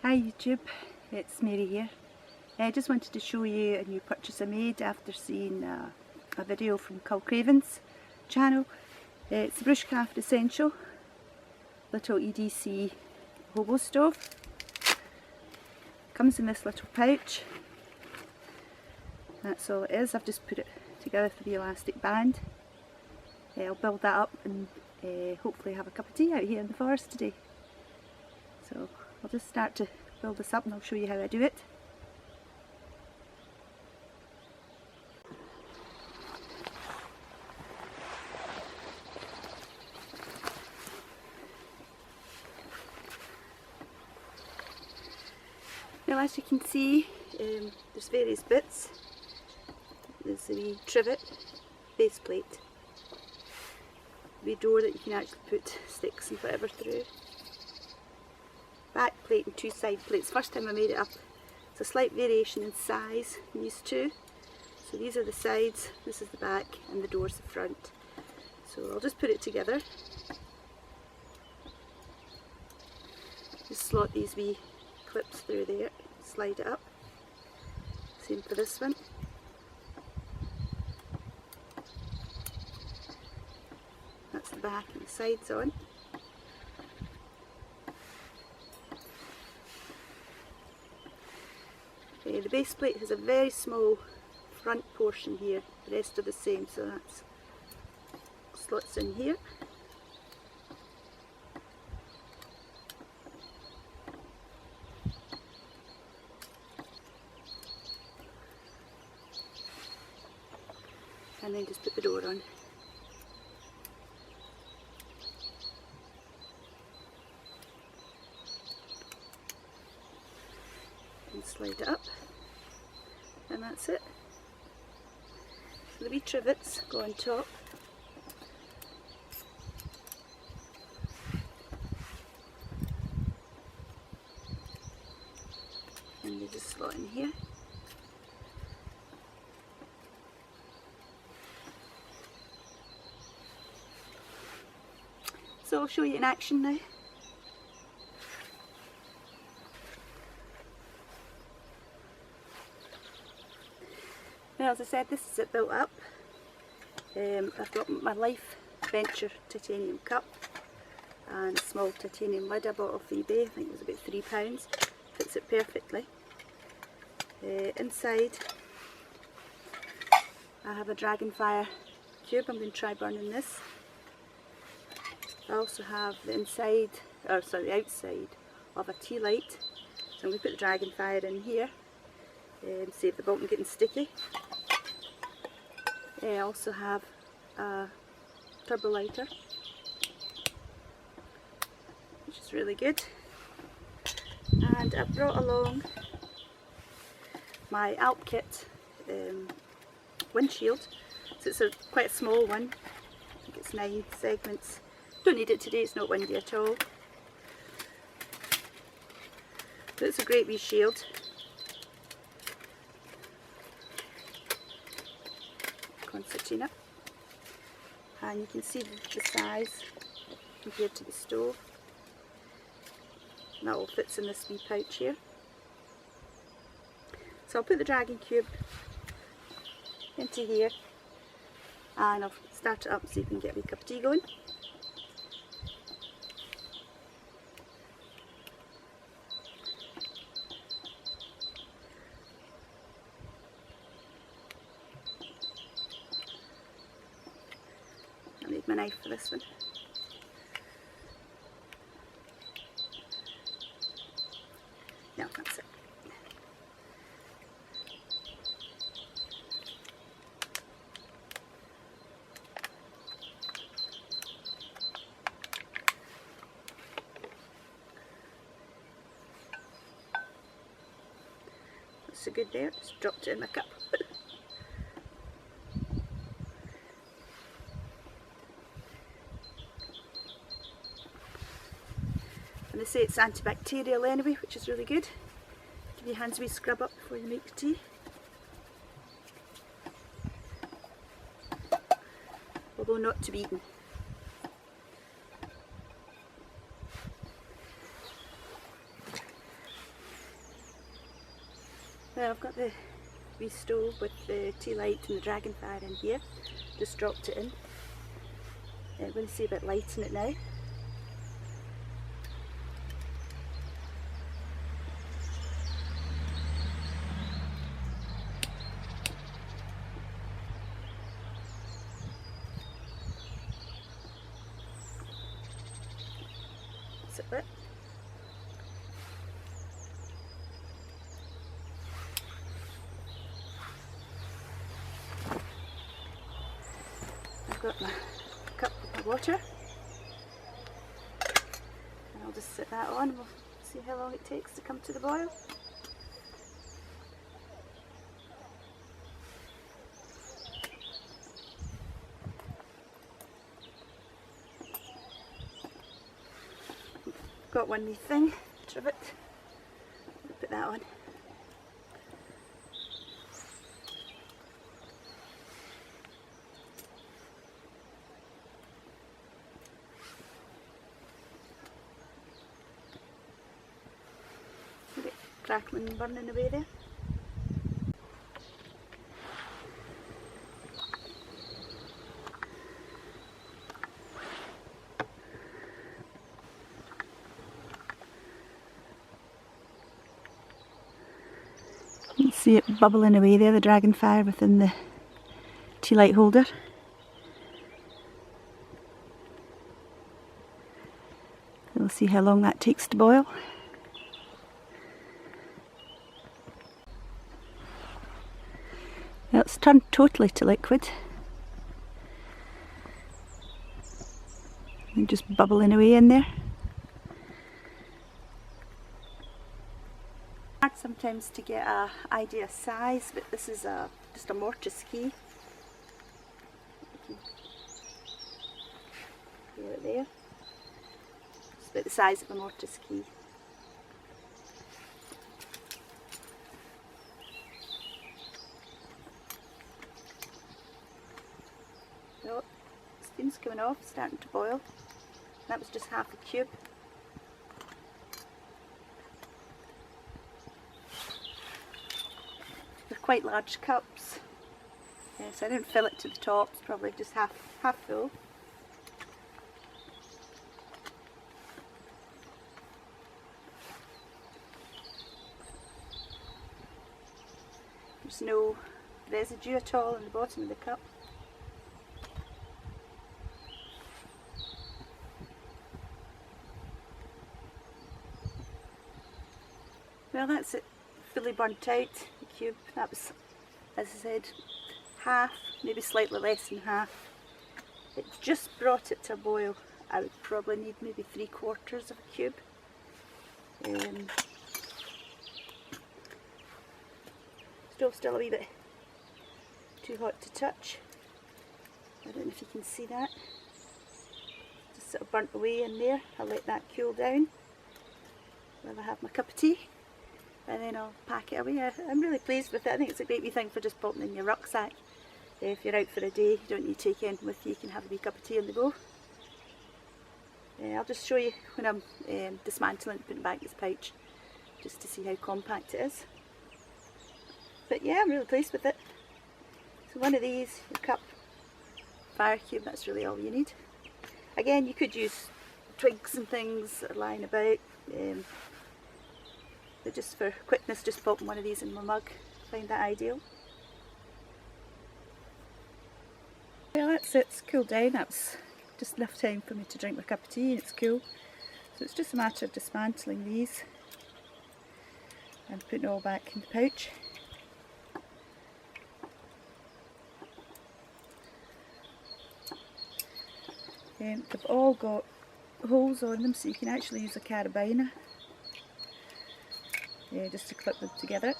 Hi YouTube, it's Mary here. I just wanted to show you a new purchase I made after seeing a video from Carl Craven's channel. It's the Bushcraft Essential little EDC hobo stove. Comes in this little pouch. That's all it is. I've just put it together for the elastic band. I'll build that up and hopefully have a cup of tea out here in the forest today. So I'll just start to build this up and I'll show you how I do it. Now, as you can see, there's various bits. There's a wee trivet, base plate, a wee door that you can actually put sticks and whatever through. Back plate and two side plates. First time I made it up. It's a slight variation in size in these two. So these are the sides, this is the back, and the door's the front. So I'll just put it together. Just slot these wee clips through there, slide it up. Same for this one. That's the back and the sides on. The base plate has a very small front portion here, the rest are the same, so that's slots in here. And then just put the door on. And slide it up. And that's it. So the wee trivets go on top. And they just slot in here. So I'll show you in action now. Now, as I said, this is it built up. I've got my Lifeventure titanium cup and a small titanium lid I bought off eBay. I think it was about £3. Fits it perfectly. Inside I have a Dragonfire cube. I'm going to try burning this. I also have the outside of a tea light. So I'm going to put the Dragonfire in here and save the bottom getting sticky. I also have a turbo lighter, which is really good. And I brought along my Alpkit windshield. So it's quite a small one. I think it's 9 segments. Don't need it today, it's not windy at all. But it's a great wee shield. Concertina. And you can see the size compared to the stove. And that all fits in this wee pouch here. So I'll put the Dragon Cube into here and I'll start it up so you can get a wee cup of tea going. I need my knife for this one. No, that's it. That's so good there, just dropped it in my cup. And they say it's antibacterial anyway, which is really good. Give your hands a wee scrub up before you make your tea. Although not to be eaten. Well, I've got the wee stove with the tea light and the dragon fire in here. Just dropped it in. I'm going to see about lighting it now. That's it. I've got my cup of my water, and I'll just set that on and we'll see how long it takes to come to the boil. Got one wee thing, trivet, put that on. Get it crackling and burning away there. You can see it bubbling away there, the dragon fire within the tea light holder. We'll see how long that takes to boil. Now it's turned totally to liquid. And just bubbling away in there. Hard sometimes to get an idea of size, but this is just a mortise key. Feel it there. It's about the size of a mortise key. So, steam's coming off, starting to boil. That was just half a cube. They're quite large cups, so I didn't fill it to the top. It's probably just half full. There's no residue at all in the bottom of the cup. Well, that's it, fully burnt out, the cube. That was, as I said, half, maybe slightly less than half. It just brought it to a boil. I would probably need maybe 3/4 of a cube. Stove's still a wee bit too hot to touch. I don't know if you can see that. Just sort of burnt away in there. I'll let that cool down while I have my cup of tea. And then I'll pack it away. I'm really pleased with it. I think it's a great wee thing for just popping in your rucksack. If you're out for a day, you don't need to take anything with you, you can have a wee cup of tea on the go. I'll just show you when I'm dismantling, putting back this pouch, just to see how compact it is. But yeah, I'm really pleased with it. So one of these, your cup, fire cube, that's really all you need. Again, you could use twigs and things that are lying about. But just for quickness, just popping one of these in my mug. I find that ideal. Well, that's it. It's cooled down. That's just enough time for me to drink my cup of tea and it's cool. So it's just a matter of dismantling these and putting it all back in the pouch. They've all got holes on them, so you can actually use a carabiner just to clip them together.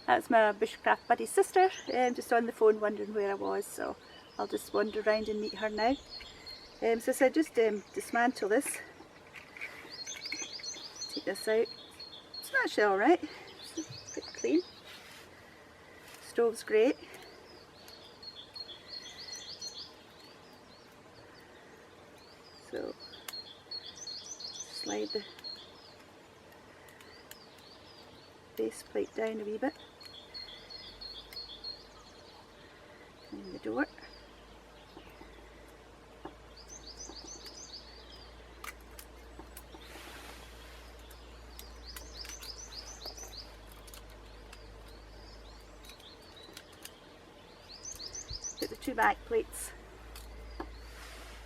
That's my bushcraft buddy's sister, just on the phone wondering where I was, so I'll just wander around and meet her now. So I said just dismantle this, take this out. It's actually alright, it's pretty clean. Stove's great. So slide base plate down a wee bit. And the door. Put the two back plates,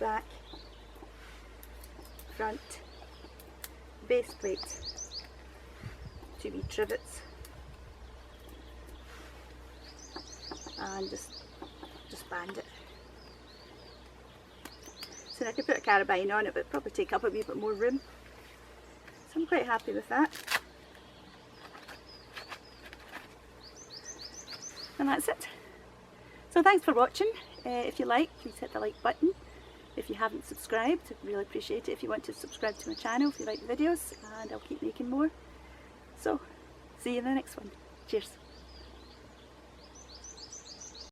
back, front, base plate, two wee trivets, and just band it. So I could put a carabine on it, but it'd probably take up a wee bit more room. So I'm quite happy with that. And that's it. So thanks for watching. If you like, please hit the like button. If you haven't subscribed, I'd really appreciate it if you want to subscribe to my channel if you like the videos, and I'll keep making more. So, see you in the next one. Cheers.